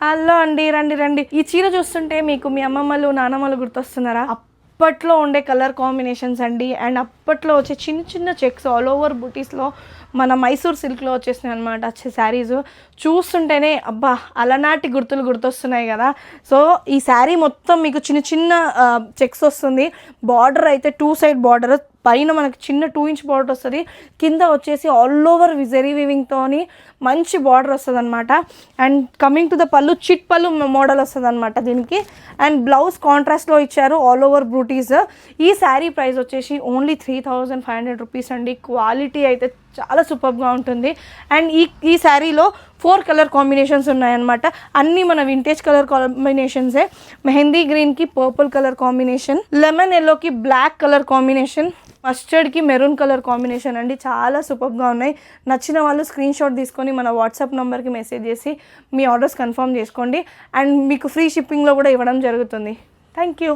Hello అండి, రండి రండి. ఈ చీర చూస్తుంటే మీకు మీ అమ్మమ్మలు నానమ్మలు గుర్తొస్తున్నారా? అప్పట్లో ఉండే కలర్ కాంబినేషన్స్ అండి. అండ్ అప్పట్లో వచ్చే చిన్న చిన్న చెక్స్ ఆల్ ఓవర్ బుటీస్లో మన మైసూర్ సిల్క్లో వచ్చేసినాయి అనమాట శారీస్. చూస్తుంటేనే అబ్బా అలనాటి గుర్తులు గుర్తొస్తున్నాయి కదా. సో ఈ శారీ మొత్తం మీకు చిన్న చిన్న చెక్స్ వస్తుంది. బార్డర్ అయితే 2 సైడ్ బార్డర్, పైన మనకి చిన్న 2 ఇంచ్ బార్డర్ వస్తుంది, కింద వచ్చేసి ఆల్ ఓవర్ జరీ వీవింగ్తోని మంచి బార్డర్ వస్తుంది అనమాట. అండ్ కమింగ్ టు ద పళ్ళు, చిట్ పళ్ళు మోడల్ వస్తుంది అనమాట దీనికి. అండ్ బ్లౌజ్ కాంట్రాస్ట్లో ఇచ్చారు ఆల్ ఓవర్ బ్రూటీస్. ఈ శారీ ప్రైస్ వచ్చేసి ఓన్లీ 3500 రూపీస్ అండి. క్వాలిటీ అయితే చాలా సూపర్గా ఉంటుంది. అండ్ ఈ శారీలో 4 కలర్ కాంబినేషన్స్ ఉన్నాయన్నమాట. అన్నీ మన వింటేజ్ కలర్ కాంబినేషన్సే. మెహందీ గ్రీన్కి పర్పుల్ కలర్ కాంబినేషన్, లెమన్ ఎల్లోకి బ్లాక్ కలర్ కాంబినేషన్, మస్టర్డ్కి మెరూన్ కలర్ కాంబినేషన్ అండి. చాలా సూపర్గా ఉన్నాయి. నచ్చిన వాళ్ళు స్క్రీన్ షాట్ తీసుకొని మన వాట్సాప్ నెంబర్కి మెసేజ్ చేసి మీ ఆర్డర్స్ కన్ఫర్మ్ చేసుకోండి. అండ్ మీకు ఫ్రీ షిప్పింగ్లో కూడా ఇవ్వడం జరుగుతుంది. Thank you.